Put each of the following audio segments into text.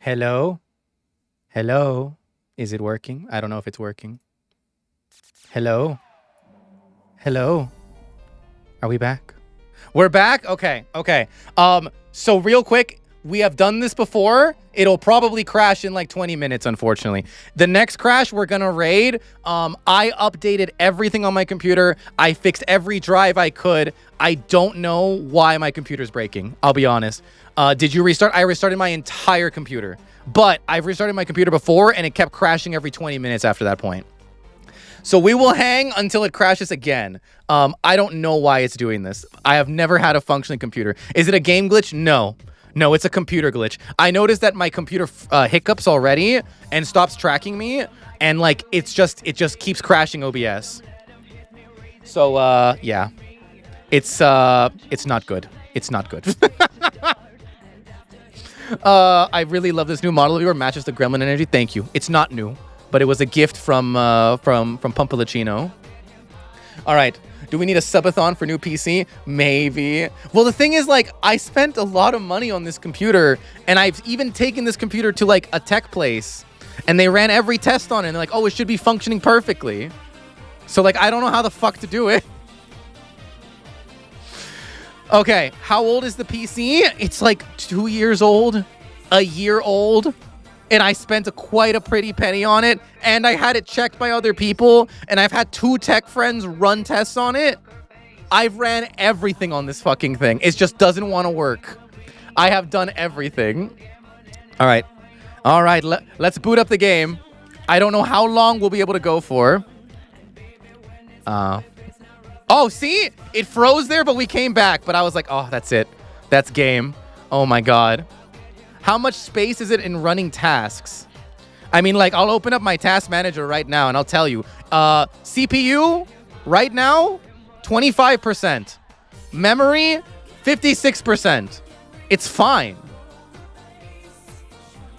Hello? Hello? Is it working? I don't know if it's working. Hello? Hello? Are we back? We're back? Okay, okay. So real quick, we have done this before. It'll probably crash in like 20 minutes, unfortunately. The next crash we're gonna raid. I updated everything on my computer. I fixed every drive I could. I don't know why my computer's breaking. I'll be honest. Did you restart? I restarted my entire computer. But I've restarted my computer before and it kept crashing every 20 minutes after that point. So we will hang until it crashes again. I don't know why it's doing this. I have never had a functioning computer. Is it a game glitch? No. No, it's a computer glitch. I noticed that my computer hiccups already and stops tracking me. And like, it just keeps crashing OBS. So, yeah. It's not good. It's not good. I really love this new model of yours. Matches the Gremlin energy. Thank you. It's not new, but it was a gift from Pumpalicino. All right. Do we need a subathon for new PC? Maybe. Well, the thing is, like, I spent a lot of money on this computer, and I've even taken this computer to like a tech place, and they ran every test on it. And they're like, oh, it should be functioning perfectly. So like, I don't know how the fuck to do it. Okay, how old is the PC? It's like 2 years old, a year old, and I spent quite a pretty penny on it, and I had it checked by other people, and I've had 2 tech friends run tests on it. I've ran everything on this fucking thing. It just doesn't want to work. I have done everything. All right. All right, let's boot up the game. I don't know how long we'll be able to go for. Oh, see? It froze there, but we came back. But I was like, oh, that's it. That's game. Oh, my God. How much space is it in running tasks? I mean, like, I'll open up my task manager right now, and I'll tell you. CPU, right now, 25%. Memory, 56%. It's fine.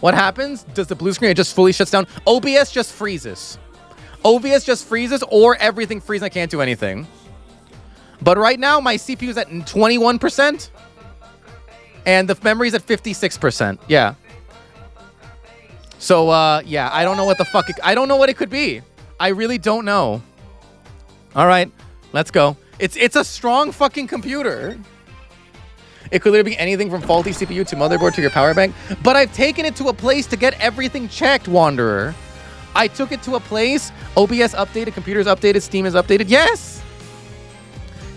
What happens? Does the blue screen, it just fully shuts down? OBS just freezes. OBS just freezes, or everything freezes. I can't do anything. But right now, my CPU is at 21%. And the memory is at 56%. Yeah. So, yeah, I don't know what the fuck... I don't know what it could be. I really don't know. All right, let's go. It's a strong fucking computer. It could literally be anything from faulty CPU to motherboard to your power bank. But I've taken it to a place to get everything checked, Wanderer. I took it to a place. OBS updated, computers updated, Steam is updated. Yes!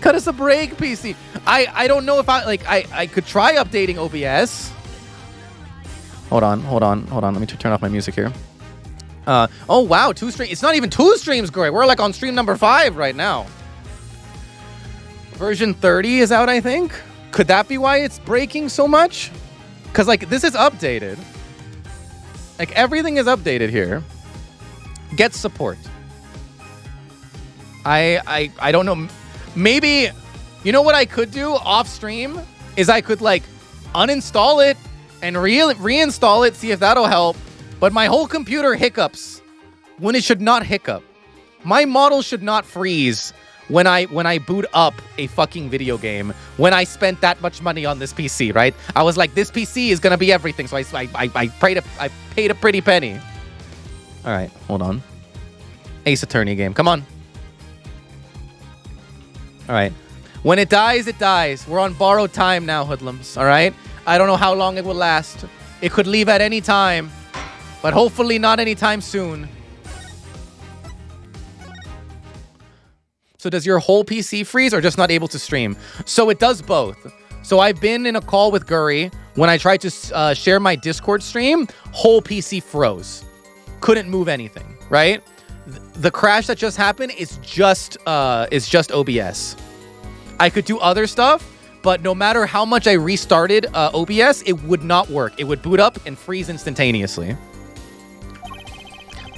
Cut us a break, PC. I don't know if I could try updating OBS. Hold on. Let me turn off my music here. Oh wow, 2 streams. It's not even 2 streams, Greg. We're like on stream number 5 right now. Version 30 is out, I think. Could that be why it's breaking so much? Because like this is updated. Like everything is updated here. Get support. I don't know. Maybe, you know what I could do off stream is I could like uninstall it and reinstall it, see if that'll help. But my whole computer hiccups when it should not hiccup. My model should not freeze when I boot up a fucking video game. When I spent that much money on this PC, right? I was like, this PC is gonna be everything. So I paid a pretty penny. All right, hold on. Ace Attorney game, come on. All right. When it dies, it dies. We're on borrowed time now, hoodlums. All right? I don't know how long it will last. It could leave at any time, but hopefully not anytime soon. So does your whole PC freeze or just not able to stream? So it does both. So I've been in a call with Guri. When I tried to share my Discord stream, whole PC froze. Couldn't move anything, right? The crash that just happened is just OBS. I could do other stuff, but no matter how much I restarted OBS, it would not work. It would boot up and freeze instantaneously.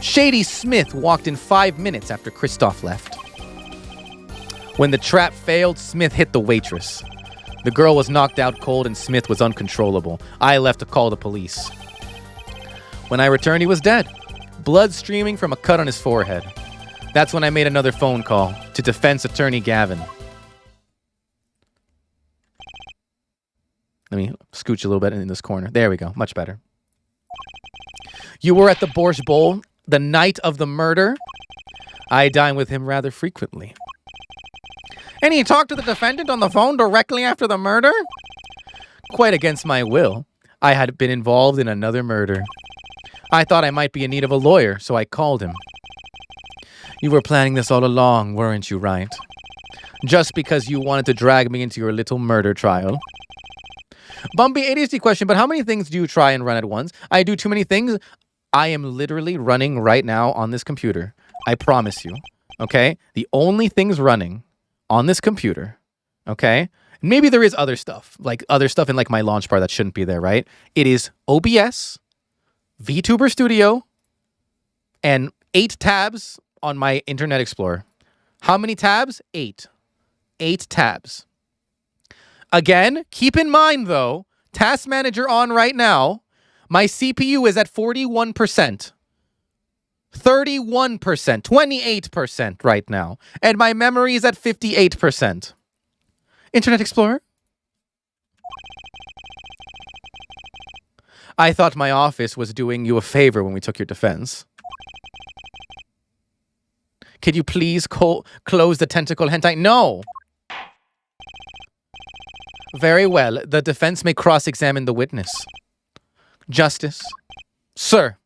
Shady Smith walked in 5 minutes after Christoph left. When the trap failed, Smith hit the waitress. The girl was knocked out cold and Smith was uncontrollable. I left to call the police. When I returned, he was dead. Blood streaming from a cut on his forehead. That's when I made another phone call to defense attorney Gavin. Let me scooch a little bit in this corner. There we go. Much better. You were at the Borscht Bowl the night of the murder. I dine with him rather frequently. And he talked to the defendant on the phone directly after the murder? Quite against my will, I had been involved in another murder. I thought I might be in need of a lawyer, so I called him. You were planning this all along, weren't you, right? Just because you wanted to drag me into your little murder trial. Bumpy ADHD question, but how many things do you try and run at once? I do too many things. I am literally running right now on this computer. I promise you. Okay? The only things running on this computer, okay? Maybe there is other stuff, like other stuff in like my launch bar that shouldn't be there, right? It is OBS, VTuber Studio, and 8 tabs on my Internet Explorer. How many tabs? 8. 8 tabs. Again, keep in mind though, Task Manager on right now, my CPU is at 41%. 31%, 28% right now. And my memory is at 58%. Internet Explorer? I thought my office was doing you a favor when we took your defense. Could you please close the tentacle hentai? No! Very well. The defense may cross-examine the witness. Justice. Sir.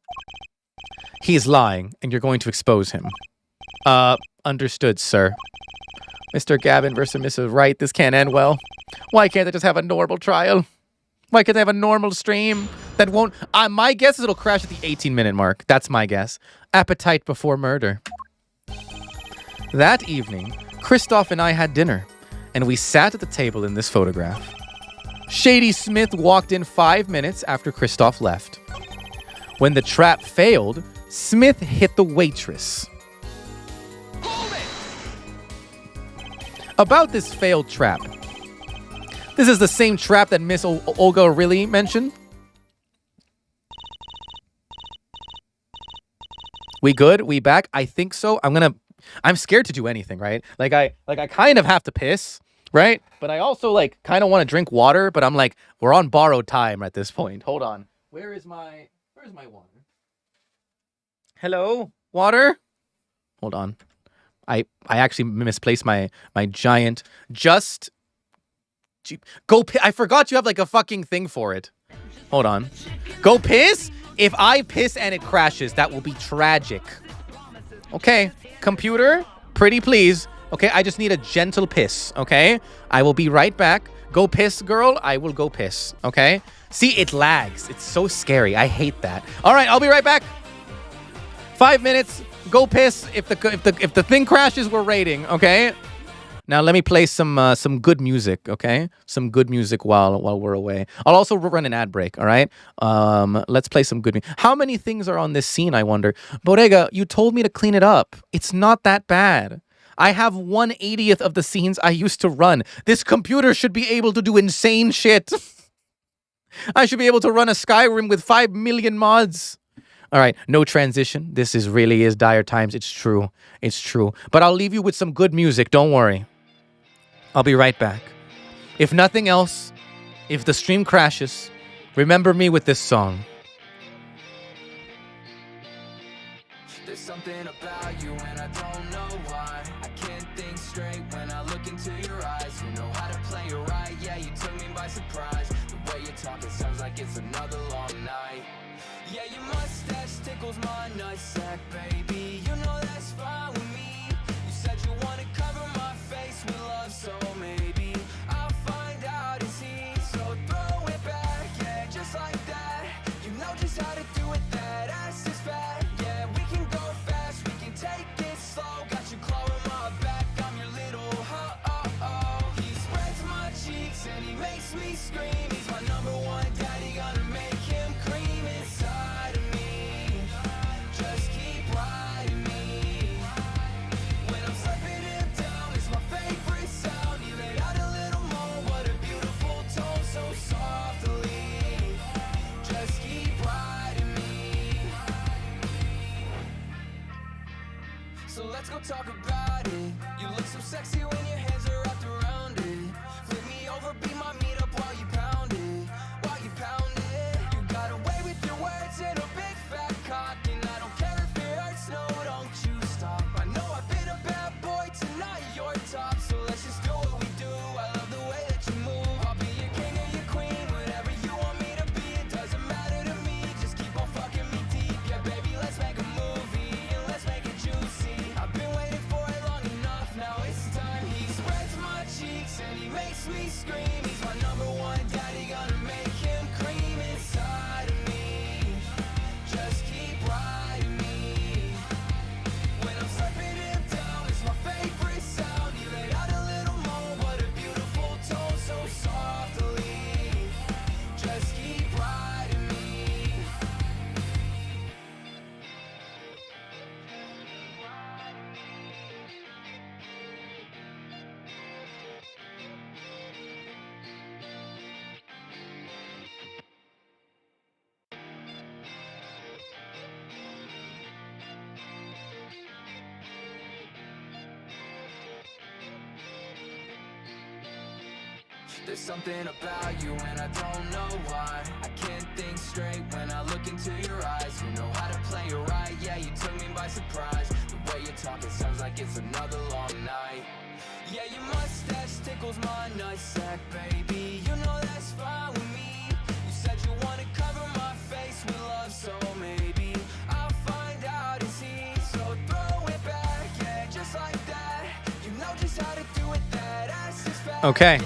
He is lying, and you're going to expose him. Understood, sir. Mr. Gavin versus Mrs. Wright, this can't end well. Why can't they just have a normal trial? Why can't they have a normal stream that won't... my guess is it'll crash at the 18-minute mark. That's my guess. Appetite before murder. That evening, Christoph and I had dinner, and we sat at the table in this photograph. Shady Smith walked in 5 minutes after Christoph left. When the trap failed, Smith hit the waitress. Hold it! About this failed trap. This is the same trap that Miss Olga really mentioned. We good? We back? I think so. I'm scared to do anything, right? Like I kind of have to piss, right? But I also like kind of want to drink water, but I'm like, we're on borrowed time at this point. Hold on. Where's my water? Hello? Water? Hold on. I actually misplaced my giant I forgot you have like a fucking thing for it. Hold on. Go piss? If I piss and it crashes, that will be tragic. Okay. Computer, pretty please. Okay, I just need a gentle piss, okay? I will be right back. Go piss, girl. I will go piss, okay? See, it lags. It's so scary. I hate that. All right, I'll be right back. 5 minutes. Go piss. If the thing crashes, we're raiding, okay? Now let me play some good music, okay? Some good music while we're away. I'll also run an ad break, all right? Let's play some good music. How many things are on this scene, I wonder? Bodega, you told me to clean it up. It's not that bad. I have 1/80th of the scenes I used to run. This computer should be able to do insane shit. I should be able to run a Skyrim with 5 million mods. All right, no transition. This really is dire times. It's true. It's true. But I'll leave you with some good music. Don't worry. I'll be right back. If nothing else, if the stream crashes, remember me with this song. There's something about you and I don't know why. I can't think straight when I look into your eyes. You know how to play it right, yeah, you took me by surprise. The way you talk, it sounds like it's another long night. Yeah, your mustache tickles my nutsack, baby. You know that's fine with me. You said you want to cover my face with love, so maybe I'll find out it's easy. So throw it back, yeah, just like that. You know just how to do it, that ass is fat. Yeah, we can go fast, we can take it slow. Got you clawing my back, I'm your little ho-oh-oh. He spreads my cheeks and he makes me scream. He's my number one daddy, gonna make him cream inside of me. Just keep riding me. When I'm slapping him down, it's my favorite sound. He let out a little moan, what a beautiful tone, so softly. Just keep riding me. So let's go talk about it. You look so sexy when your hands are wrapped around it. Flip me over, be my meetup while you pound it. While you pound it. You got away with your words There's something about you and I don't know why. I can't think straight when I look into your eyes. You know how to play it right, yeah, you took me by surprise. The way you talk, it sounds like it's another long night. Yeah, your mustache tickles my nutsack, baby. You know that's fine with me. You said you wanna cover my face with love, so maybe I'll find out it's easy. So throw it back, yeah, just like that. You know just how to do it, that ass is fat. Okay.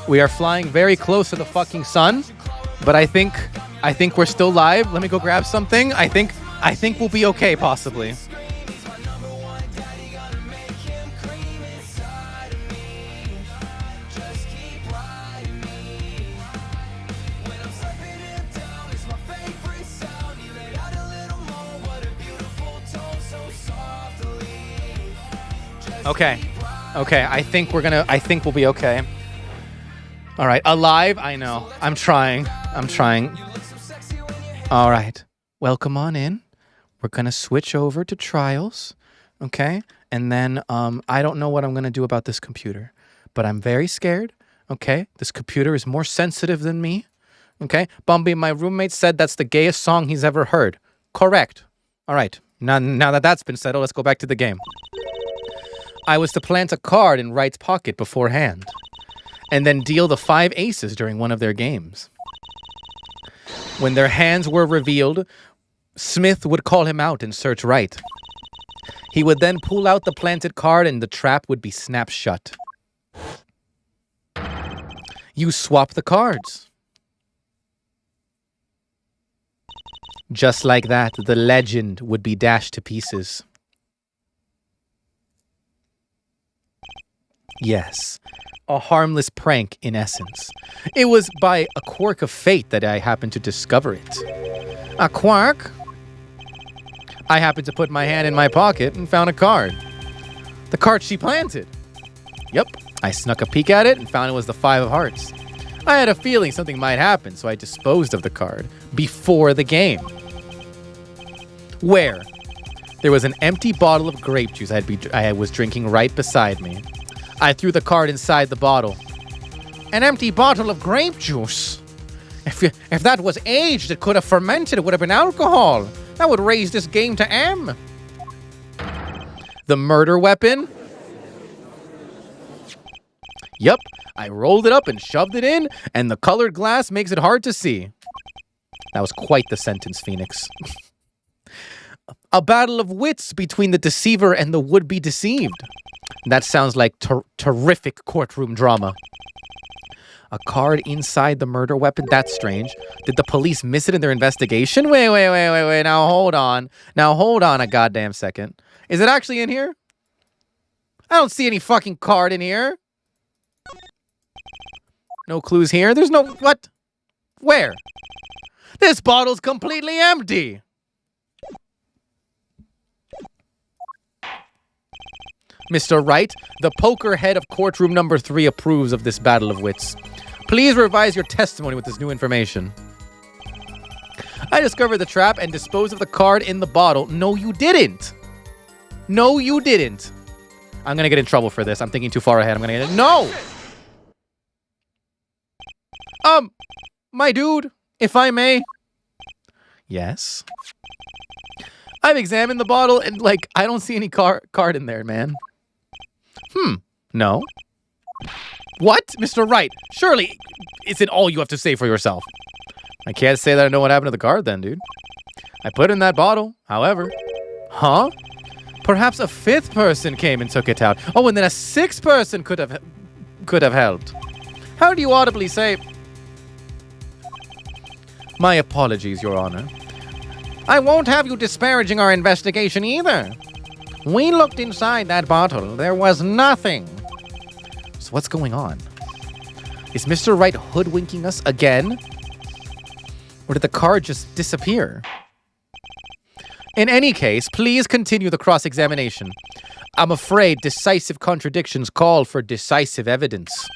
We are flying very close to the fucking sun, but I think we're still live. Let me go grab something. I think we'll be okay, possibly. Okay. I think we'll be okay. All right, alive? I know. I'm trying. All right. Welcome on in. We're going to switch over to trials, okay? And then I don't know what I'm going to do about this computer, but I'm very scared, okay? This computer is more sensitive than me, okay? Bumby, my roommate, said that's the gayest song he's ever heard. Correct. All right. Now that that's been settled, let's go back to the game. I was to plant a card in Wright's pocket beforehand, and then deal the 5 aces during one of their games. When their hands were revealed, Smith would call him out and search Wright. He would then pull out the planted card and the trap would be snapped shut. You swap the cards. Just like that, the legend would be dashed to pieces. Yes. A harmless prank, in essence. It was by a quirk of fate that I happened to discover it. A quirk? I happened to put my hand in my pocket and found a card. The card she planted. Yep, I snuck a peek at it and found it was the 5 of hearts. I had a feeling something might happen, so I disposed of the card before the game. Where? There was an empty bottle of grape juice I was drinking right beside me. I threw the card inside the bottle. An empty bottle of grape juice. If that was aged, it could have fermented. It would have been alcohol. That would raise this game to M. The murder weapon? Yep, I rolled it up and shoved it in, and the colored glass makes it hard to see. That was quite the sentence, Phoenix. A battle of wits between the deceiver and the would-be deceived. That sounds like terrific courtroom drama. A card inside the murder weapon? That's strange. Did the police miss it in their investigation? Wait. Now hold on a goddamn second. Is it actually in here? I don't see any fucking card in here. No clues here? There's no... What? Where? This bottle's completely empty. Mr. Wright, the poker head of courtroom number 3 approves of this battle of wits. Please revise your testimony with this new information. I discovered the trap and disposed of the card in the bottle. No, you didn't. No, you didn't. I'm going to get in trouble for this. I'm thinking too far ahead. I'm going to get... No! My dude, if I may. Yes. I've examined the bottle and, I don't see any card in there, man. No. What? Mr. Wright, surely isn't all you have to say for yourself. I can't say that I know what happened to the card then, dude. I put it in that bottle, however. Huh? Perhaps a 5th person came and took it out. Oh, and then a 6th person could have helped. How do you audibly say... My apologies, Your Honor. I won't have you disparaging our investigation either. We looked inside that bottle. There was nothing. So what's going on? Is Mr. Wright hoodwinking us again? Or did the card just disappear? In any case, please continue the cross-examination. I'm afraid decisive contradictions call for decisive evidence.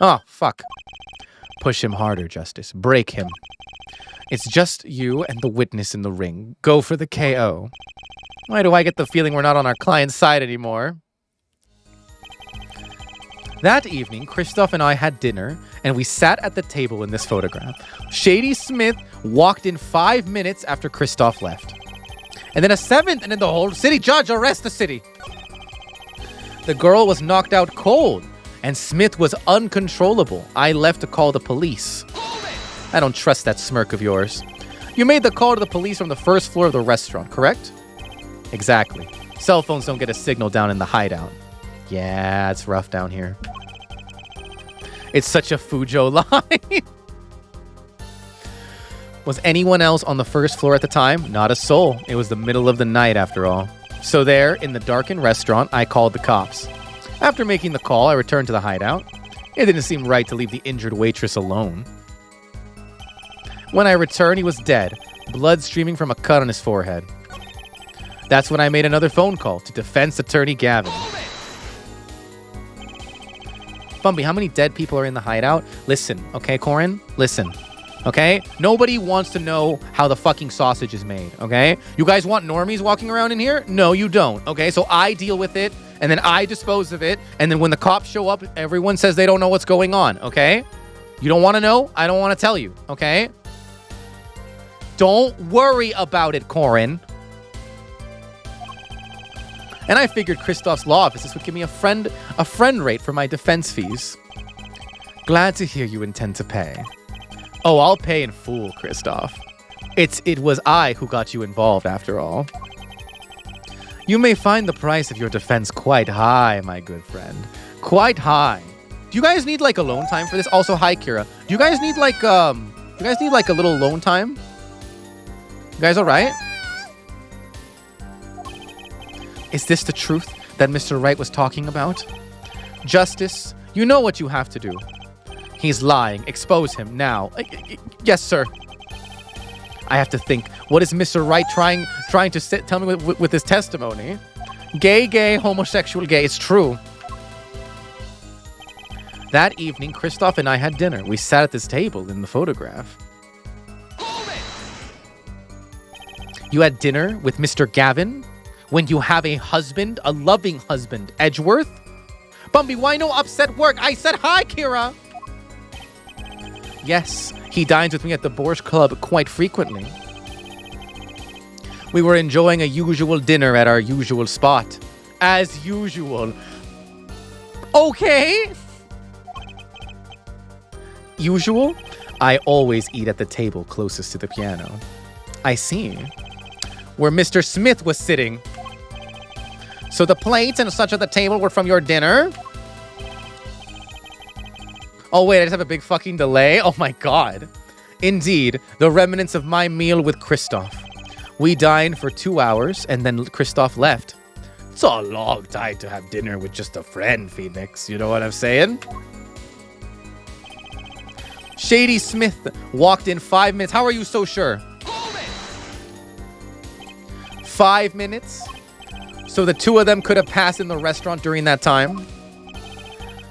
Oh, fuck. Push him harder, Justice. Break him. It's just you and the witness in the ring. Go for the KO. Why do I get the feeling we're not on our client's side anymore? That evening, Christoph and I had dinner, and we sat at the table in this photograph. Shady Smith walked in 5 minutes after Christoph left. And then a seventh, and then the whole city judge arrest the city. The girl was knocked out cold, and Smith was uncontrollable. I left to call the police. I don't trust that smirk of yours. You made the call to the police from the first floor of the restaurant, correct? Exactly. Cell phones don't get a signal down in the hideout. Yeah, it's rough down here. It's such a Fujo line. Was anyone else on the first floor at the time? Not a soul. It was the middle of the night after all. So there, in the darkened restaurant, I called the cops. After making the call, I returned to the hideout. It didn't seem right to leave the injured waitress alone. When I returned, he was dead, blood streaming from a cut on his forehead. That's when I made another phone call to defense attorney Gavin. Bumby, how many dead people are in the hideout? Listen, okay, Corin? Listen, okay? Nobody wants to know how the fucking sausage is made, okay? You guys want normies walking around in here? No, you don't, okay? So I deal with it, and then I dispose of it, and then when the cops show up, everyone says they don't know what's going on, okay? You don't want to know? I don't want to tell you, okay? Don't worry about it, Corin. And I figured Christoph's law offices would give me a friend rate for my defense fees. Glad to hear you intend to pay. Oh, I'll pay in full, Christoph. It was I who got you involved after all. You may find the price of your defense quite high, my good friend. Quite high. Do you guys need like alone time for this? Also, hi Kira. Do you guys need like a little alone time? You guys all right? Is this the truth that Mr. Wright was talking about? Justice, you know what you have to do. He's lying. Expose him now. Yes, sir. I have to think. What is Mr. Wright trying to tell me with his testimony? Gay, homosexual, gay. It's true. That evening, Christoph and I had dinner. We sat at this table in the photograph. You had dinner with Mr. Gavin? When you have a husband, a loving husband, Edgeworth? Bumby, why no upset work? I said hi, Kira! Yes, he dines with me at the Borscht Club quite frequently. We were enjoying a usual dinner at our usual spot. As usual. Okay! Usual? I always eat at the table closest to the piano. I see. Where Mr. Smith was sitting. So the plates and such at the table were from your dinner? Oh wait, I just have a big fucking delay? Oh my god. Indeed, the remnants of my meal with Christoph. We dined for 2 hours and then Christoph left. It's a long time to have dinner with just a friend, Phoenix. You know what I'm saying? Shady Smith walked in 5 minutes. How are you so sure? 5 minutes? So the two of them could have passed in the restaurant during that time?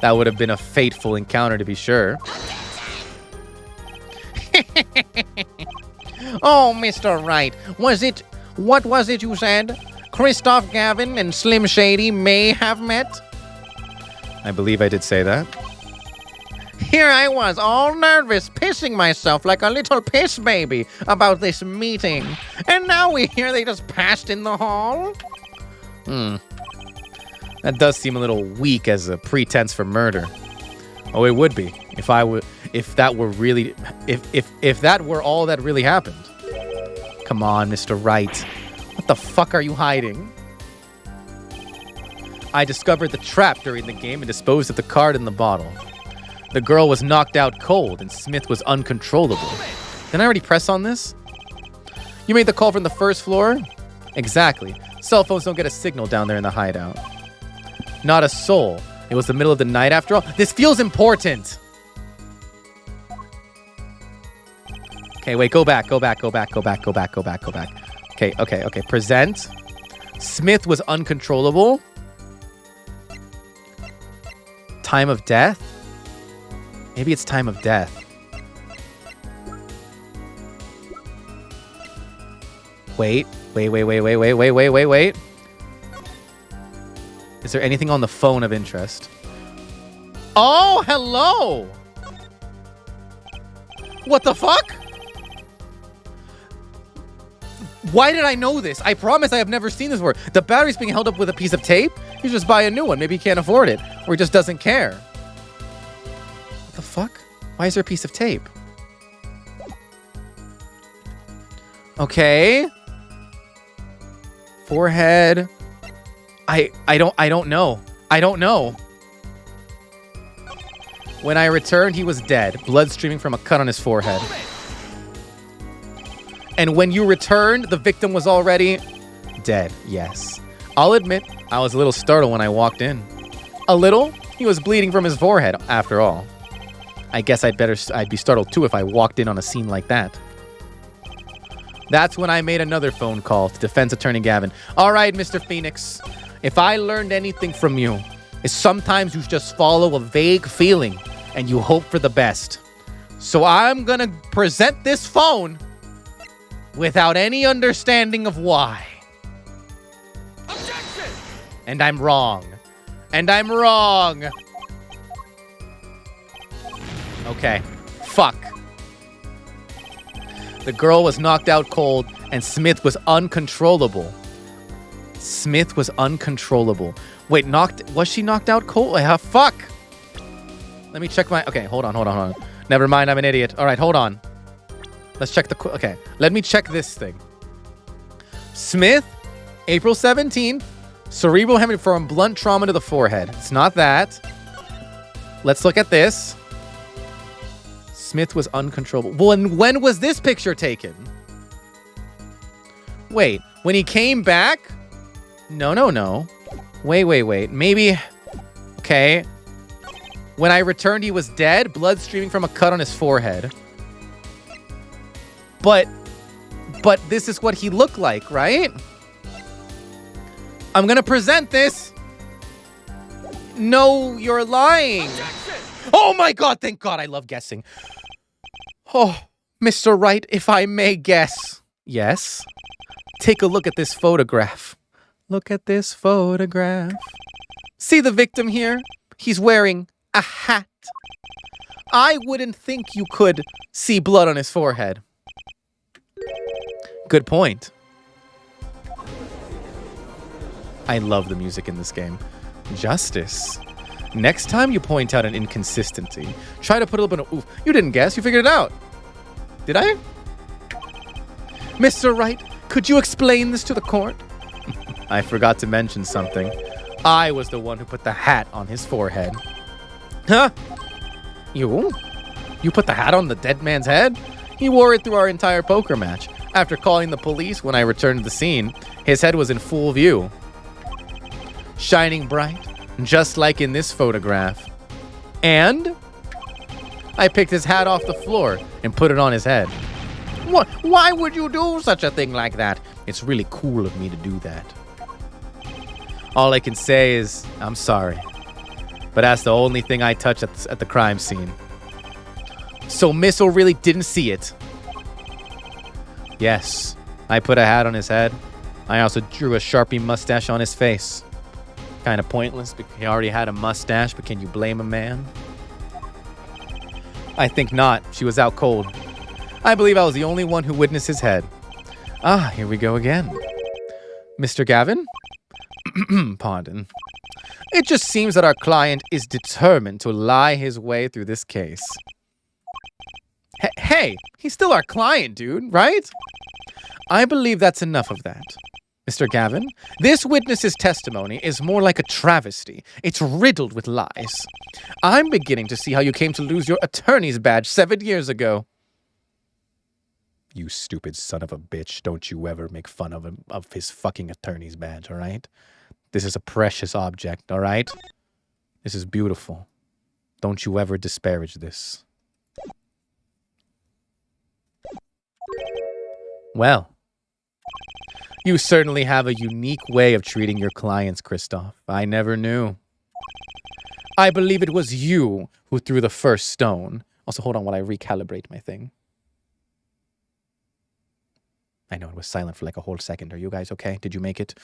That would have been a fateful encounter, to be sure. Oh, Mr. Wright, what was it you said? Christoph Gavin and Slim Shady may have met? I believe I did say that. Here I was, all nervous, pissing myself like a little piss baby about this meeting. And now we hear they just passed in the hall? That does seem a little weak as a pretense for murder. Oh, it would be if that were all that really happened. Come on, Mr. Wright. What the fuck are you hiding? I discovered the trap during the game and disposed of the card in the bottle. The girl was knocked out cold and Smith was uncontrollable. Didn't I already press on this? You made the call from the first floor? Exactly. Cell phones don't get a signal down there in the hideout. Not a soul. It was the middle of the night after all. This feels important. Okay, wait, go back. Okay. Present. Smith was uncontrollable. Time of death? Maybe it's time of death. Wait. Is there anything on the phone of interest? Oh, hello. What the fuck? Why did I know this? I promise I have never seen this before. The battery's being held up with a piece of tape? You just buy a new one. Maybe he can't afford it. Or he just doesn't care. What the fuck? Why is there a piece of tape? Okay. Forehead. I don't know. I don't know. When I returned, he was dead. Blood streaming from a cut on his forehead. And when you returned, the victim was already dead. Yes. I'll admit, I was a little startled when I walked in. A little? He was bleeding from his forehead, after all. I guess I'd be startled too if I walked in on a scene like that. That's when I made another phone call to defense attorney Gavin. All right, Mr. Phoenix. If I learned anything from you, is sometimes you just follow a vague feeling and you hope for the best. So I'm gonna present this phone without any understanding of why. Objection! And I'm wrong. And I'm wrong. Okay. Fuck. The girl was knocked out cold and Smith was uncontrollable. Smith was uncontrollable. Wait, was she knocked out cold? Fuck. Let me check my... Okay, hold on. Never mind, I'm an idiot. All right, hold on. Let's check the... Okay, let me check this thing. Smith, April 17th, cerebral hemorrhage from blunt trauma to the forehead. It's not that. Let's look at this. Smith was uncontrollable. Well, and when was this picture taken? Wait, when he came back? No. Wait. Maybe... Okay. When I returned, he was dead. Blood streaming from a cut on his forehead. But this is what he looked like, right? I'm gonna present this. No, you're lying. Oh my God, thank God, I love guessing. Oh, Mr. Wright, if I may guess. Yes? Take a look at this photograph. Look at this photograph. See the victim here? He's wearing a hat. I wouldn't think you could see blood on his forehead. Good point. I love the music in this game. Justice. Next time you point out an inconsistency, try to put a little bit of oof. You didn't guess, you figured it out. Did I? Mr. Wright, could you explain this to the court? I forgot to mention something. I was the one who put the hat on his forehead. Huh? You? You put the hat on the dead man's head? He wore it through our entire poker match. After calling the police when I returned to the scene, his head was in full view. Shining bright, just like in this photograph. And I picked his hat off the floor and put it on his head. What? Why would you do such a thing like that? It's really cool of me to do that. All I can say is, I'm sorry. But that's the only thing I touched at the crime scene. So Missile really didn't see it. Yes, I put a hat on his head. I also drew a Sharpie mustache on his face. Kind of pointless because he already had a mustache, but can you blame a man? I think not. She was out cold. I believe I was the only one who witnessed his head. Ah, here we go again. Mr. Gavin? Pardon. It just seems that our client is determined to lie his way through this case. Hey, he's still our client, dude, right? I believe that's enough of that. Mr. Gavin, this witness's testimony is more like a travesty. It's riddled with lies. I'm beginning to see how you came to lose your attorney's badge 7 years ago. You stupid son of a bitch. Don't you ever make fun of him, of his fucking attorney's badge, all right? This is a precious object, all right? This is beautiful. Don't you ever disparage this. Well, you certainly have a unique way of treating your clients, Christoph. I never knew. I believe it was you who threw the first stone. Also, hold on while I recalibrate my thing. I know it was silent for like a whole second. Are you guys okay? Did you make it?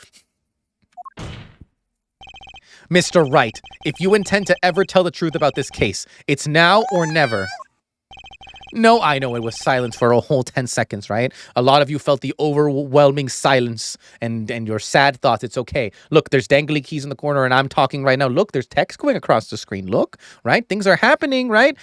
Mr. Wright, if you intend to ever tell the truth about this case, it's now or never. No, I know it was silence for a whole 10 seconds, right? A lot of you felt the overwhelming silence and your sad thoughts. It's okay. Look, there's dangly keys in the corner and I'm talking right now. Look, there's text going across the screen. Look, right? Things are happening, right?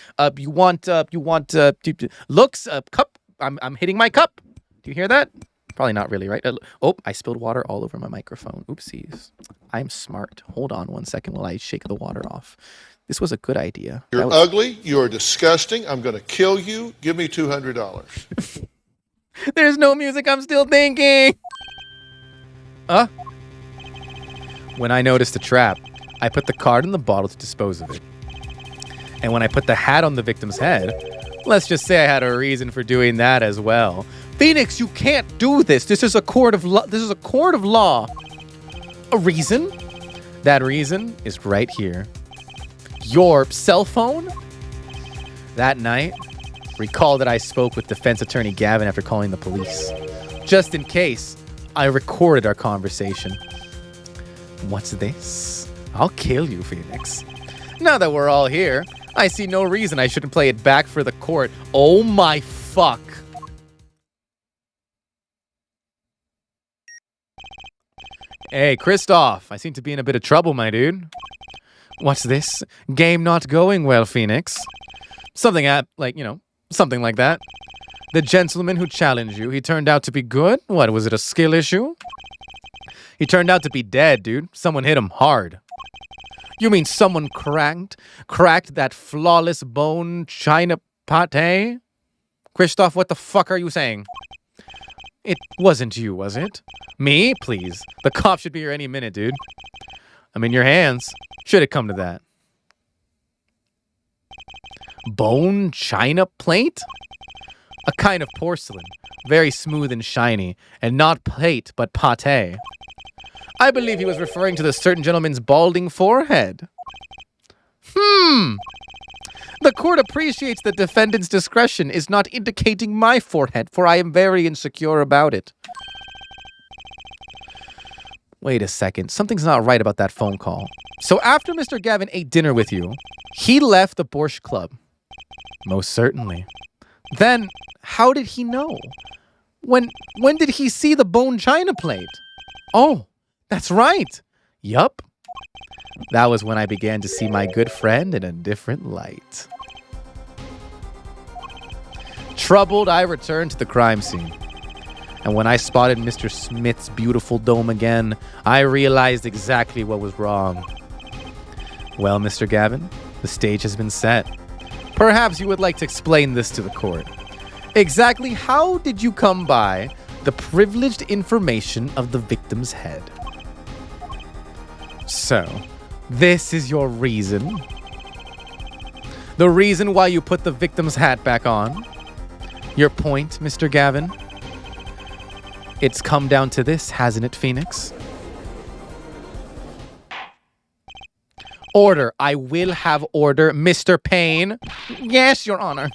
Looks, cup. I'm hitting my cup. Do you hear that? Probably not really, right? Oh, I spilled water all over my microphone. Oopsies. I'm smart. Hold on 1 second while I shake the water off. This was a good idea. You're ugly. You're disgusting. I'm going to kill you. Give me $200. There's no music. I'm still thinking. When I noticed the trap, I put the card in the bottle to dispose of it. And when I put the hat on the victim's head, let's just say I had a reason for doing that as well. Phoenix, you can't do this. This is a court of law. This is a court of law. A reason? That reason is right here. Your cell phone? That night, recall that I spoke with defense attorney Gavin after calling the police. Just in case, I recorded our conversation. What's this? I'll kill you, Phoenix. Now that we're all here, I see no reason I shouldn't play it back for the court. Oh my fuck. Hey, Christoph, I seem to be in a bit of trouble, my dude. What's this? Game not going well, Phoenix. Something something like that. The gentleman who challenged you, he turned out to be good? What, was it a skill issue? He turned out to be dead, dude. Someone hit him hard. You mean someone cracked that flawless bone china pate? Christoph, what the fuck are you saying? It wasn't you, was it? Me? Please. The cop should be here any minute, dude. I'm in your hands. Should it come to that. Bone china plate? A kind of porcelain. Very smooth and shiny. And not plate, but pate. I believe he was referring to the certain gentleman's balding forehead. The court appreciates the defendant's discretion is not indicating my forehead, for I am very insecure about it. Wait a second. Something's not right about that phone call. So after Mr. Gavin ate dinner with you, he left the Borscht Club. Most certainly. Then, how did he know? When did he see the bone china plate? Oh, that's right. Yup. That was when I began to see my good friend in a different light. Troubled, I returned to the crime scene. And when I spotted Mr. Smith's beautiful dome again, I realized exactly what was wrong. Well, Mr. Gavin, the stage has been set. Perhaps you would like to explain this to the court. Exactly how did you come by the privileged information of the victim's head? So, this is your reason? The reason why you put the victim's hat back on? Your point, Mr. Gavin? It's come down to this, hasn't it, Phoenix? Order. I will have order. Mr. Payne. Yes, Your Honor.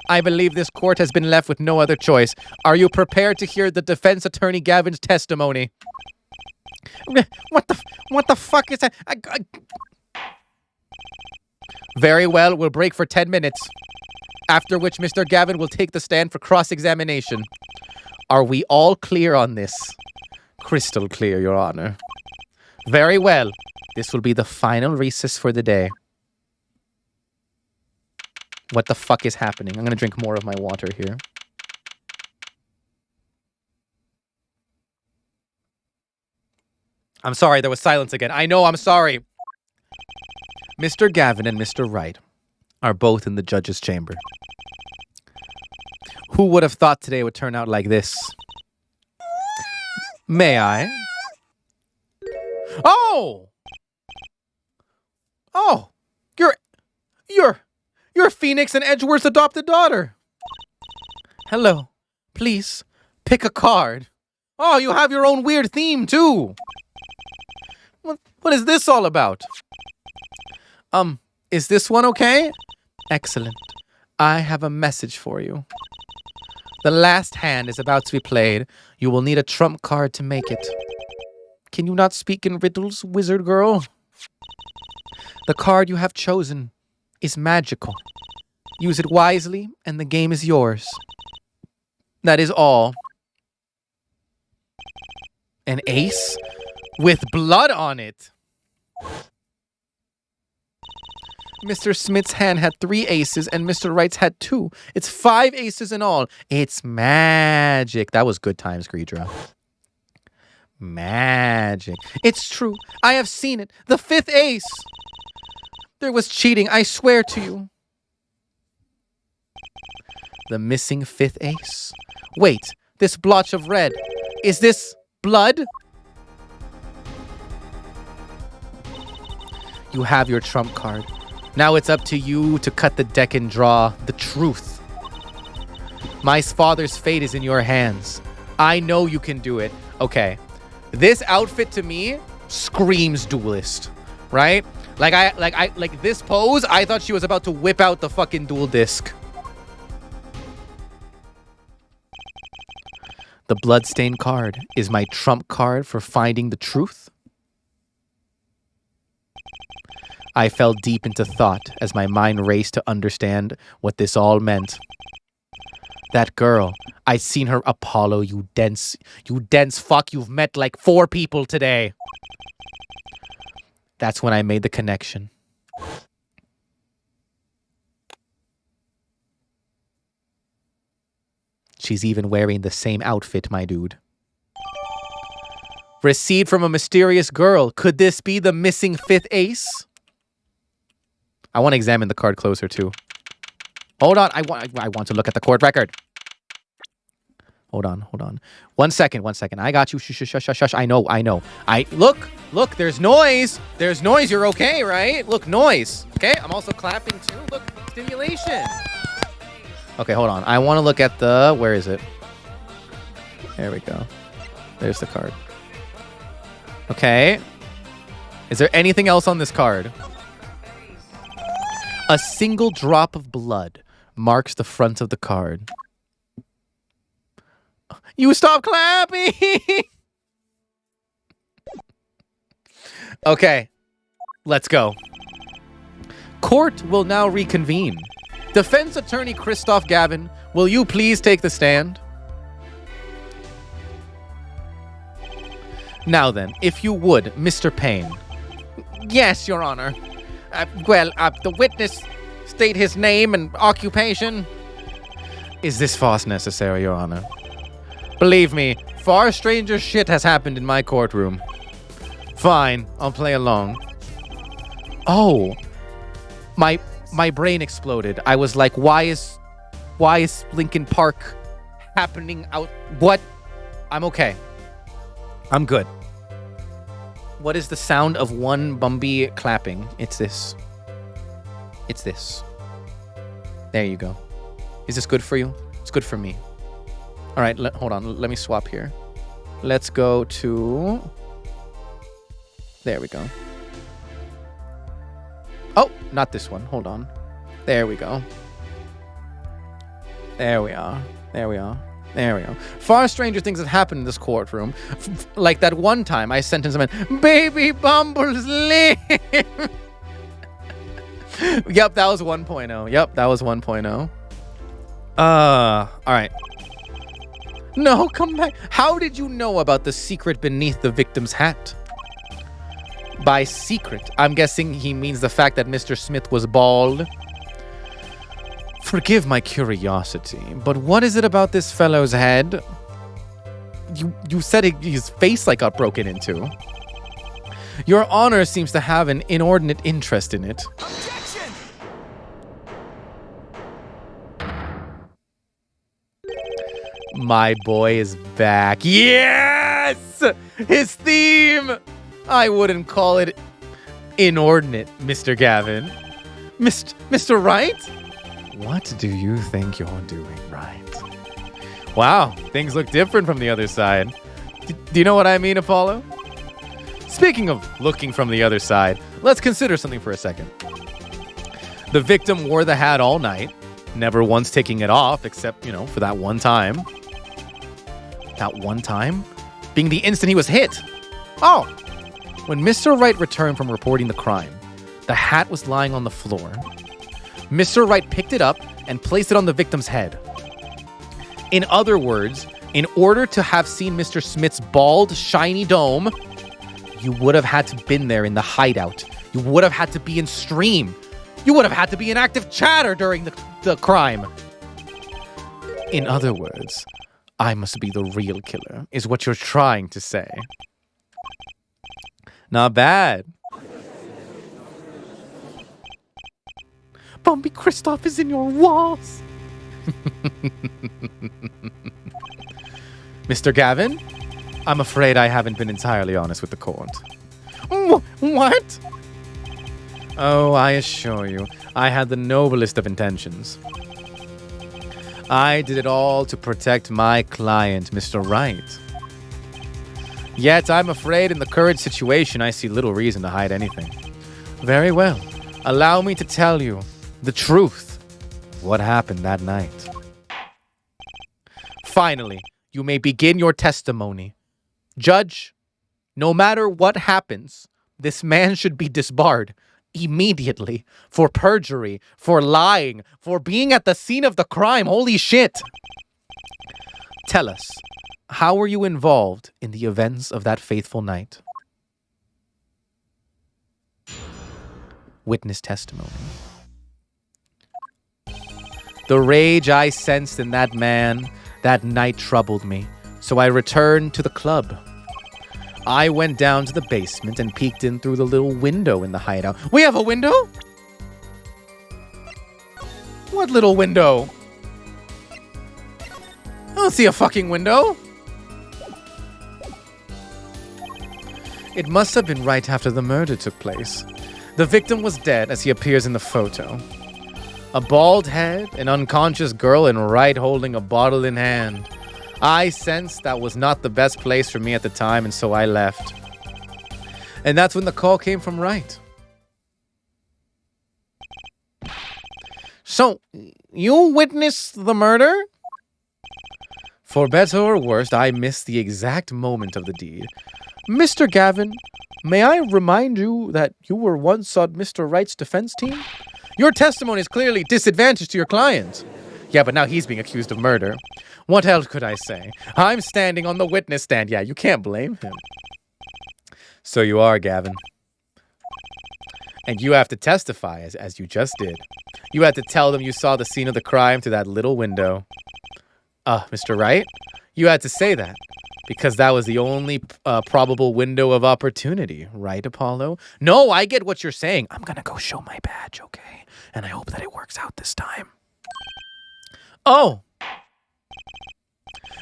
I believe this court has been left with no other choice. Are you prepared to hear the defense attorney Gavin's testimony? What the fuck is that? Very well, we'll break for 10 minutes. After which Mr. Gavin will take the stand for cross-examination. Are we all clear on this? Crystal clear, Your Honor. Very well. This will be the final recess for the day. What the fuck is happening? I'm going to drink more of my water here. I'm sorry, there was silence again. I know, I'm sorry. Mr. Gavin and Mr. Wright are both in the judge's chamber. Who would have thought today would turn out like this? May I? Oh! Oh! You're Phoenix and Edgeworth's adopted daughter. Hello. Please, pick a card. Oh, you have your own weird theme, too. What is this all about? Is this one okay? Excellent. I have a message for you. The last hand is about to be played. You will need a trump card to make it. Can you not speak in riddles, wizard girl? The card you have chosen is magical. Use it wisely, and the game is yours. That is all. An ace with blood on it. Mr. Smith's hand had 3 aces and Mr. Wright's had 2. It's 5 aces in all. It's magic. That was good times, Greedra. Magic. It's true. I have seen it. The 5th ace. There was cheating, I swear to you. The missing 5th ace. Wait, this blotch of red. Is this blood? You have your trump card. Now it's up to you to cut the deck and draw the truth. My father's fate is in your hands. I know you can do it. Okay. This outfit to me screams duelist, right? Like this pose, I thought she was about to whip out the fucking dual disc. The bloodstained card is my trump card for finding the truth. I fell deep into thought as my mind raced to understand what this all meant. That girl, I'd seen her. Apollo, you dense fuck. You've met like 4 people today. That's when I made the connection. She's even wearing the same outfit, my dude. Received from a mysterious girl. Could this be the missing 5th ace? I want to examine the card closer, too. Hold on. I want to look at the court record. Hold on. 1 second. I got you. Shush. I know. Look, there's noise. You're okay, right? Look, noise. Okay, I'm also clapping, too. Look, stimulation. Okay, hold on. I want to look at the... Where is it? There we go. There's the card. Okay. Is there anything else on this card? A single drop of blood marks the front of the card. You stop clapping! Okay. Let's go. Court will now reconvene. Defense attorney Christoph Gavin, will you please take the stand? Now then, if you would, Mr. Payne. Yes, Your Honor. The witness state his name and occupation. Is this farce necessary, Your Honor? Believe me, far stranger shit has happened in my courtroom. Fine, I'll play along. Oh, my brain exploded. I was like, why is Lincoln Park happening out? What? I'm okay. I'm good. What is the sound of one Bumby clapping? It's this. There you go. Is this good for you? It's good for me. All right, hold on. Let me swap here. Let's go to... There we go. Oh, not this one. Hold on. There we go. There we are. Far stranger things have happened in this courtroom. Like that one time I sentenced a man, Baby Bumbles live! Yep, that was 1.0. All right. No, come back. How did you know about the secret beneath the victim's hat? By secret, I'm guessing he means the fact that Mr. Smith was bald. Forgive my curiosity, but what is it about this fellow's head? You said his face like got broken into. Your Honor seems to have an inordinate interest in it. Objection! My boy is back. Yes! His theme! I wouldn't call it inordinate, Mr. Gavin. Mr. Wright? What do you think you're doing, Wright? Wow, things look different from the other side. Do you know what I mean, Apollo? Speaking of looking from the other side, let's consider something for a second. The victim wore the hat all night, never once taking it off, except, for that one time. That one time? Being the instant he was hit. Oh, When Mr. Wright returned from reporting the crime, the hat was lying on the floor. Mr. Wright picked it up and placed it on the victim's head. In other words, in order to have seen Mr. Smith's bald, shiny dome, you would have had to been there in the hideout. You would have had to be in stream. You would have had to be in active chatter during the crime. In other words, I must be the real killer, is what you're trying to say. Not bad. Bumby Christoph is in your walls. Mr. Gavin, I'm afraid I haven't been entirely honest with the court. What? Oh, I assure you, I had the noblest of intentions. I did it all to protect my client, Mr. Wright. Yet, I'm afraid in the current situation, I see little reason to hide anything. Very well. Allow me to tell you the truth of what happened that night. Finally, you may begin your testimony. Judge, no matter what happens, this man should be disbarred immediately for perjury, for lying, for being at the scene of the crime. Holy shit. Tell us, how were you involved in the events of that fateful night? Witness testimony. The rage I sensed in that man that night troubled me, so I returned to the club. I went down to the basement and peeked in through the little window in the hideout. We have a window? What little window? I don't see a fucking window. It must have been right after the murder took place. The victim was dead as he appears in the photo. A bald head, an unconscious girl, and Wright holding a bottle in hand. I sensed that was not the best place for me at the time, and so I left. And that's when the call came from Wright. So, you witnessed the murder? For better or worse, I missed the exact moment of the deed. Mr. Gavin, may I remind you that you were once on Mr. Wright's defense team? Your testimony is clearly disadvantageous to your client. Yeah, but now he's being accused of murder. What else could I say? I'm standing on the witness stand. Yeah, you can't blame him. So you are, Gavin. And you have to testify, as you just did. You had to tell them you saw the scene of the crime through that little window. Mr. Wright, you had to say that. Because that was the only probable window of opportunity, right, Apollo? No, I get what you're saying. I'm gonna go show my badge, okay? And I hope that it works out this time. Oh!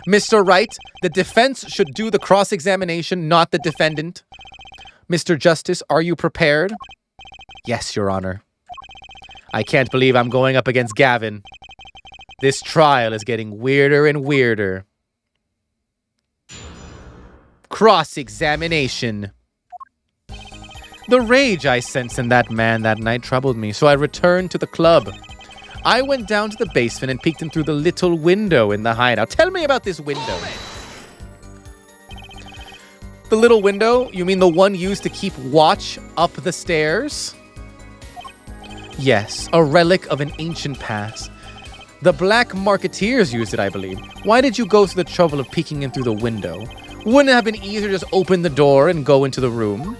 Mr. Wright, the defense should do the cross-examination, not the defendant. Mr. Justice, are you prepared? Yes, Your Honor. I can't believe I'm going up against Gavin. This trial is getting weirder and weirder. Cross-examination. The rage I sensed in that man that night troubled me, so I returned to the club. I went down to the basement and peeked in through the little window in the hideout. Tell me about this window. The little window? You mean the one used to keep watch up the stairs? Yes, a relic of an ancient past. The Black Marketeers used it, I believe. Why did you go to the trouble of peeking in through the window? Wouldn't it have been easier to just open the door and go into the room?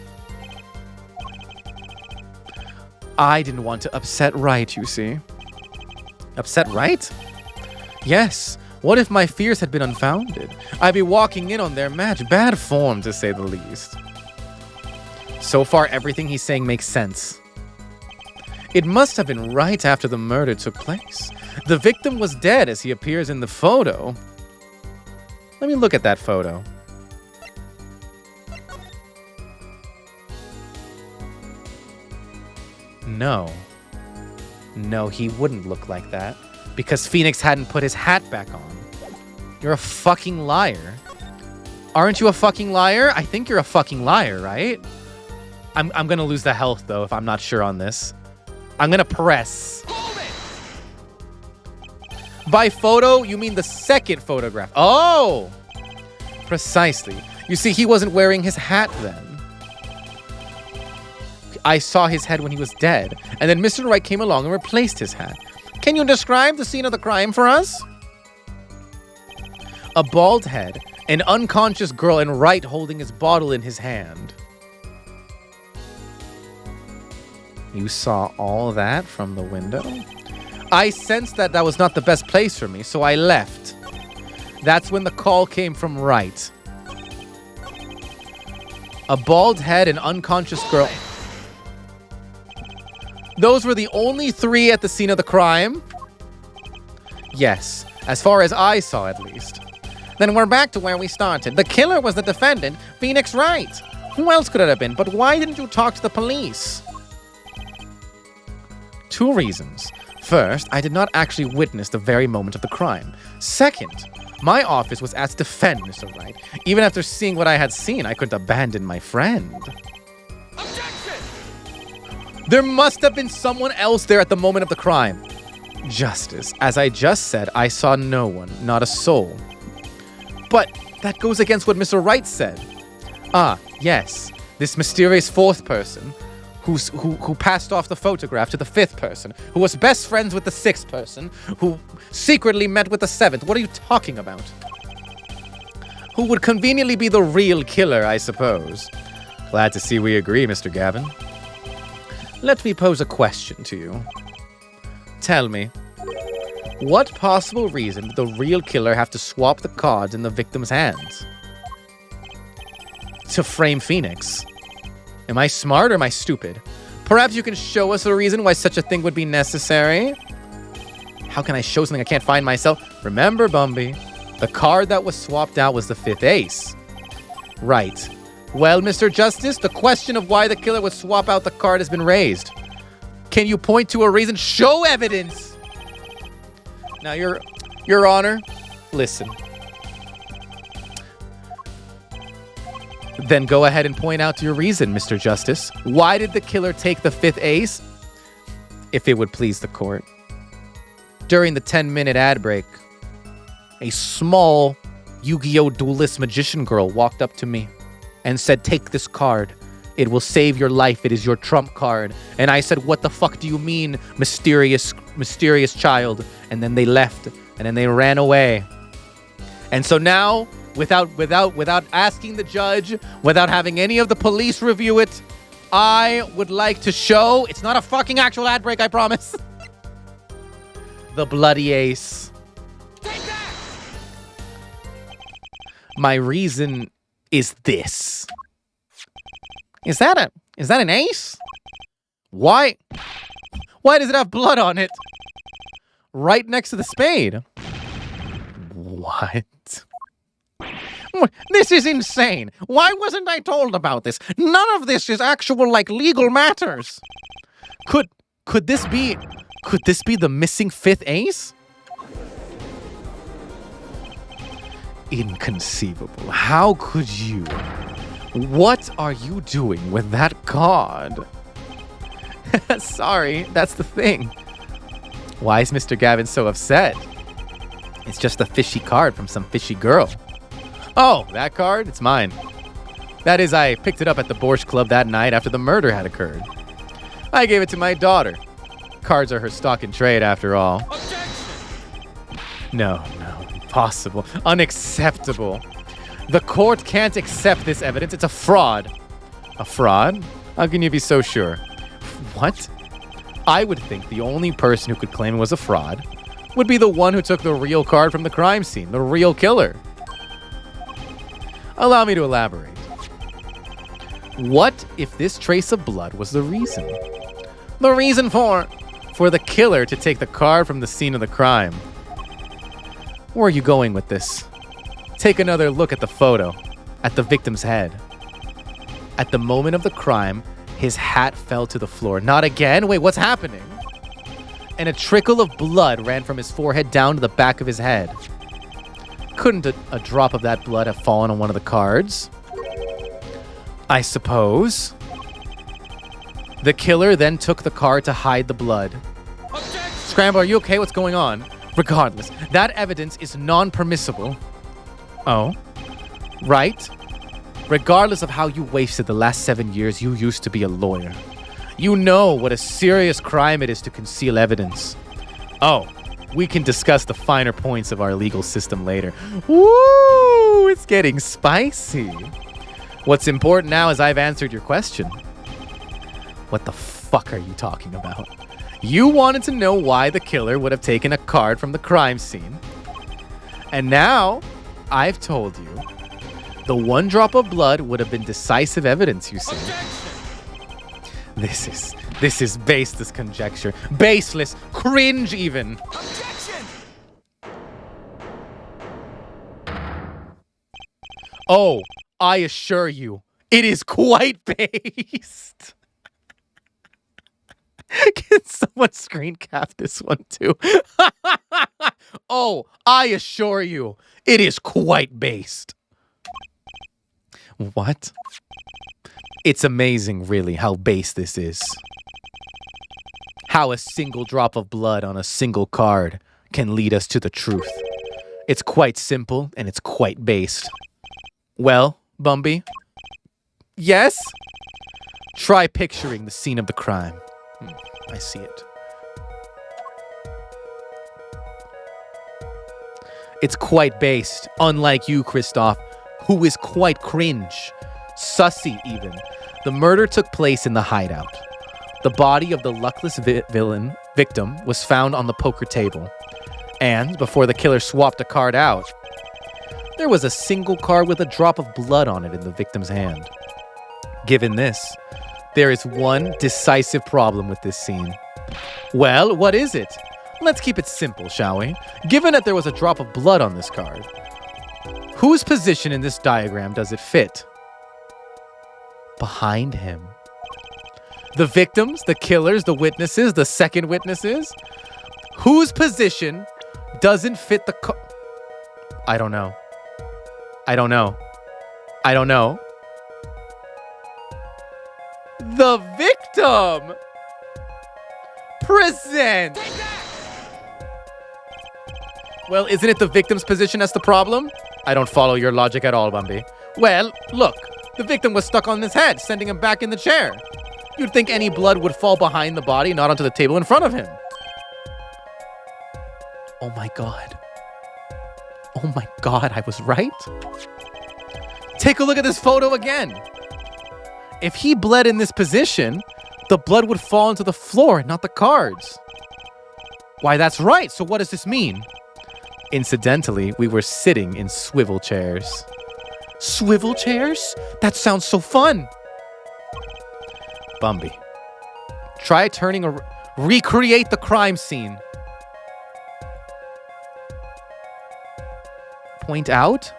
I didn't want to upset Wright, you see. Upset Wright? Yes. What if my fears had been unfounded? I'd be walking in on their match. Bad form, to say the least. So far, everything he's saying makes sense. It must have been right after the murder took place. The victim was dead as he appears in the photo. Let me look at that photo. No. No, he wouldn't look like that. Because Phoenix hadn't put his hat back on. You're a fucking liar. Aren't you a fucking liar? I think you're a fucking liar, right? I'm gonna lose the health, though, if I'm not sure on this. I'm gonna press. By photo, you mean the second photograph. Oh! Precisely. You see, he wasn't wearing his hat then. I saw his head when he was dead, and then Mr. Wright came along and replaced his hat. Can you describe the scene of the crime for us? A bald head, an unconscious girl, and Wright holding his bottle in his hand. You saw all that from the window? I sensed that that was not the best place for me, so I left. That's when the call came from Wright. A bald head, an unconscious girl. Those were the only three at the scene of the crime? Yes, as far as I saw at least. Then we're back to where we started. The killer was the defendant, Phoenix Wright. Who else could it have been? But why didn't you talk to the police? 2 reasons. First, I did not actually witness the very moment of the crime. Second, my office was asked to defend Mr. Wright. Even after seeing what I had seen, I couldn't abandon my friend. Objection! There must have been someone else there at the moment of the crime. Justice, as I just said, I saw no one, not a soul. But that goes against what Mr. Wright said. Ah, yes, this mysterious 4th person who passed off the photograph to the 5th person, who was best friends with the 6th person, who secretly met with the 7th. What are you talking about? Who would conveniently be the real killer, I suppose. Glad to see we agree, Mr. Gavin. Let me pose a question to you. Tell me, what possible reason did the real killer have to swap the cards in the victim's hands? To frame Phoenix. Am I smart or am I stupid? Perhaps you can show us a reason why such a thing would be necessary? How can I show something I can't find myself? Remember, Bumby, the card that was swapped out was the 5th ace. Right. Well, Mr. Justice, the question of why the killer would swap out the card has been raised. Can you point to a reason? Show evidence! Now, Your Honor, listen. Then go ahead and point out your reason, Mr. Justice. Why did the killer take the 5th ace? If it would please the court. During the 10-minute ad break, a small Yu-Gi-Oh! Duelist magician girl walked up to me and said, "Take this card. It will save your life. It is your trump card." And I said, "What the fuck do you mean, mysterious child?" And then they left, and then they ran away. And so now, without asking the judge, without having any of the police review it, I would like to show, it's not a fucking actual ad break, I promise, the bloody ace. Take that! My reason is this. Is that an ace? Why does it have blood on it? Right next to the spade. What? This is insane. Why wasn't I told about this? None of this is actual, legal matters. Could this be the missing 5th ace? Inconceivable. How could you? What are you doing with that card? Sorry, that's the thing. Why is Mr. Gavin so upset? It's just a fishy card from some fishy girl. Oh, that card? It's mine. That is, I picked it up at the Borscht Club that night after the murder had occurred. I gave it to my daughter. Cards are her stock in trade, after all. Objection! No, impossible. Unacceptable. The court can't accept this evidence. It's a fraud. A fraud? How can you be so sure? What? I would think the only person who could claim it was a fraud would be the one who took the real card from the crime scene, the real killer. Allow me to elaborate. What if this trace of blood was the reason? The reason for the killer to take the card from the scene of the crime. Where are you going with this? Take another look at the photo, at the victim's head. At the moment of the crime, his hat fell to the floor. Not again? Wait, what's happening? And a trickle of blood ran from his forehead down to the back of his head. Couldn't a drop of that blood have fallen on one of the cards? I suppose. The killer then took the card to hide the blood. Objection! Scramble, are you okay? What's going on? Regardless, that evidence is non-permissible. Oh? Right? Regardless of how you wasted the last 7 years, you used to be a lawyer. You know what a serious crime it is to conceal evidence. Oh, we can discuss the finer points of our legal system later. Woo! It's getting spicy. What's important now is I've answered your question. What the fuck are you talking about? You wanted to know why the killer would have taken a card from the crime scene. And now, I've told you. The one drop of blood would have been decisive evidence, you see. This is baseless conjecture. Baseless. Cringe even. Objection! Oh, I assure you, it is quite based. Can someone screen cap this one too? Oh, I assure you, it is quite based. What? It's amazing, really, how base this is. How a single drop of blood on a single card can lead us to the truth. It's quite simple and it's quite based. Well, Bumby? Yes? Try picturing the scene of the crime. I see it. It's quite based, unlike you, Christoph, who is quite cringe. Sussy, even. The murder took place in the hideout. The body of the luckless victim was found on the poker table. And, before the killer swapped a card out, there was a single card with a drop of blood on it in the victim's hand. Given this, there is one decisive problem with this scene. Well, what is it? Let's keep it simple, shall we? Given that there was a drop of blood on this card, whose position in this diagram does it fit? Behind him. The victims, the killers, the witnesses, the second witnesses? Whose position doesn't fit the I don't know. I don't know. I don't know. The victim! Present! Well, isn't it the victim's position that's the problem? I don't follow your logic at all, Bumby. Well, look. The victim was stuck on his head, sending him back in the chair. You'd think any blood would fall behind the body, not onto the table in front of him. Oh my god. Oh my god, I was right? Take a look at this photo again. If he bled in this position, the blood would fall into the floor, not the cards. Why, that's right. So what does this mean? Incidentally, we were sitting in swivel chairs. Swivel chairs? That sounds so fun. Bumby, try turning recreate the crime scene. Point out.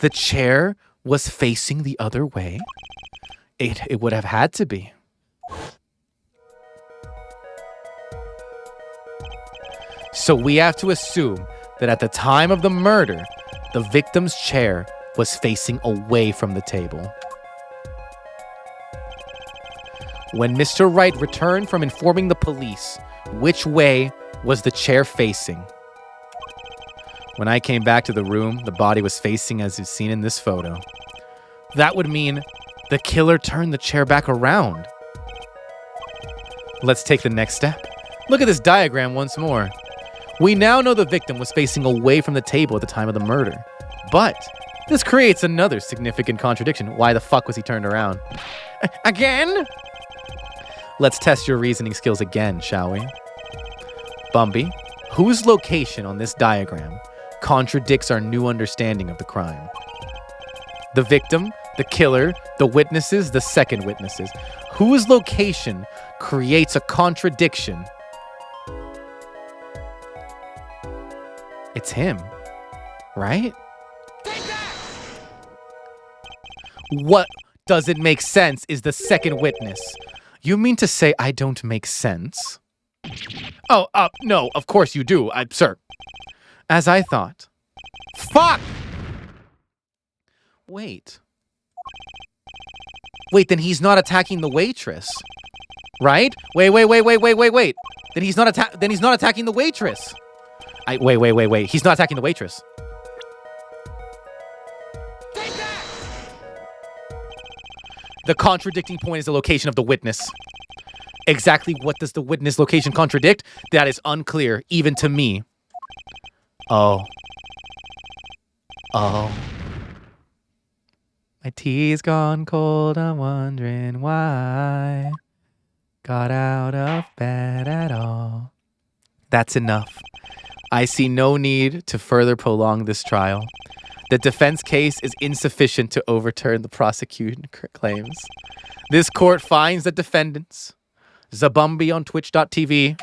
The chair was facing the other way. It would have had to be. So we have to assume that at the time of the murder, the victim's chair was facing away from the table. When Mr. Wright returned from informing the police, which way was the chair facing? When I came back to the room, the body was facing as is seen in this photo. That would mean the killer turned the chair back around. Let's take the next step. Look at this diagram once more. We now know the victim was facing away from the table at the time of the murder. But this creates another significant contradiction. Why the fuck was he turned around? Again? Let's test your reasoning skills again, shall we? Bumby, whose location on this diagram contradicts our new understanding of the crime? The victim, the killer, the witnesses, the second witnesses. Whose location creates a contradiction? It's him, right? What doesn't make sense is the second witness. You mean to say I don't make sense? Oh, no, of course you do, sir. As I thought. Fuck! Wait, then he's not attacking the waitress, right? Wait. Then he's not attacking the waitress. Wait. He's not attacking the waitress. The contradicting point is the location of the witness. Exactly what does the witness location contradict? That is unclear, even to me. Oh. Oh. My tea's gone cold, I'm wondering why. Got out of bed at all. That's enough. I see no need to further prolong this trial. The defense case is insufficient to overturn the prosecution claims. This court finds the defendants, Zabumbi on Twitch.tv,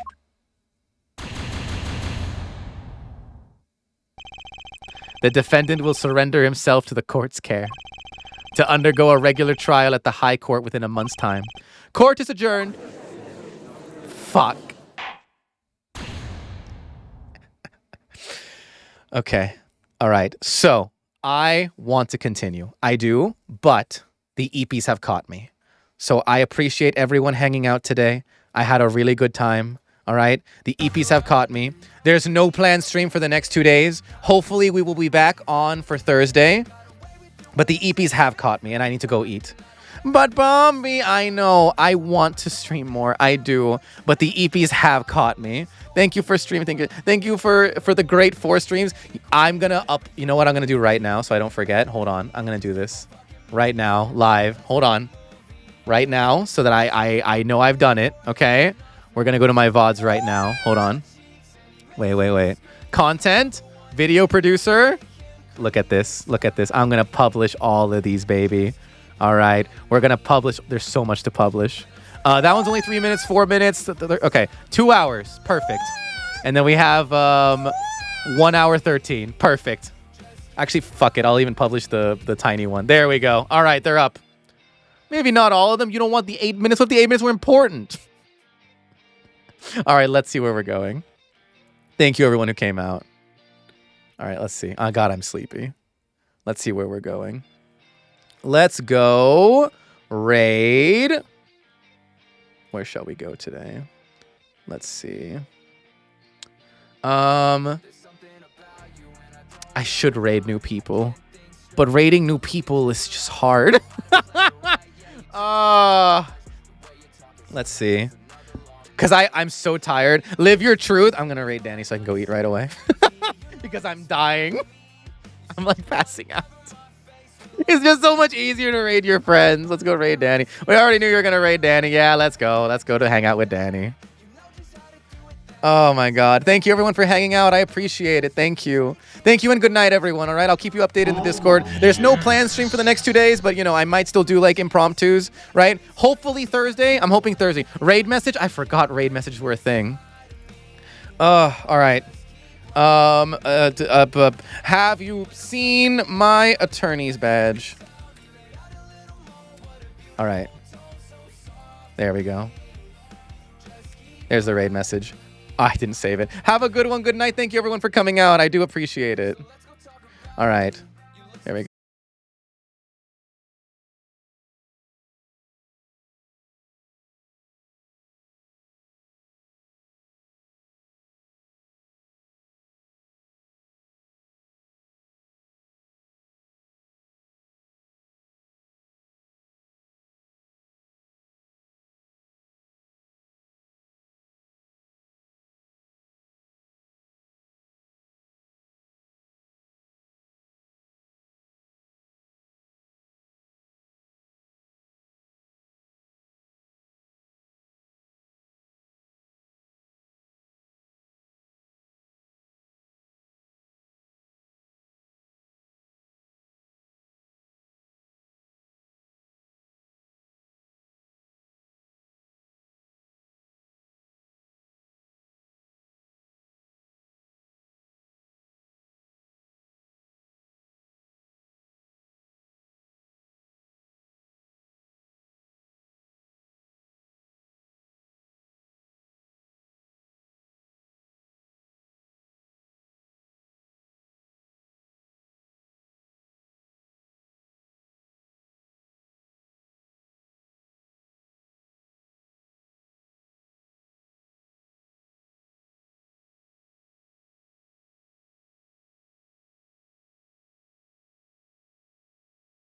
the defendant will surrender himself to the court's care to undergo a regular trial at the High Court within a month's time. Court is adjourned. Fuck. Okay. All right. So I want to continue. I do, but the EPs have caught me. So I appreciate everyone hanging out today. I had a really good time. All right. The EPs have caught me. There's no planned stream for the next 2 days. Hopefully we will be back on for Thursday. But the EPs have caught me and I need to go eat. But Bombi, I know. I want to stream more. I do. But the EPs have caught me. Thank you for streaming. Thank you for the great 4 streams. I'm going to up. You know what I'm going to do right now so I don't forget? Hold on. I'm going to do this right now, live. Hold on. Right now so that I know I've done it. Okay? We're going to go to my VODs right now. Hold on. Wait. Content. Video producer. Look at this. Look at this. I'm going to publish all of these, baby. All right. We're going to publish. There's so much to publish. That one's only 3 minutes, 4 minutes. Okay. 2 hours. Perfect. And then we have 1 hour 13. Perfect. Actually, fuck it. I'll even publish the tiny one. There we go. All right. They're up. Maybe not all of them. You don't want the 8 minutes. But the 8 minutes were important. All right. Let's see where we're going. Thank you, everyone who came out. All right, let's see. Oh, God, I'm sleepy. Let's see where we're going. Let's go raid. Where shall we go today? Let's see. I should raid new people, but raiding new people is just hard. Let's see. Because I'm so tired. Live your truth. I'm going to raid Danny so I can go eat right away. Because I'm dying. I'm like passing out. It's just so much easier to raid your friends. Let's go raid Danny. We already knew you were going to raid Danny. Yeah, let's go. Let's go to hang out with Danny. Oh my God. Thank you everyone for hanging out. I appreciate it. Thank you. Thank you and good night everyone. All right. I'll keep you updated in the Discord. There's no planned stream for the next 2 days, but you know, I might still do like impromptus, right? Hopefully Thursday. I'm hoping Thursday. Raid message. I forgot raid messages were a thing. All right. Have you seen my attorney's badge? All right. There we go. There's the raid message. Oh, I didn't save it. Have a good one. Good night. Thank you everyone for coming out. I do appreciate it. All right. There we go.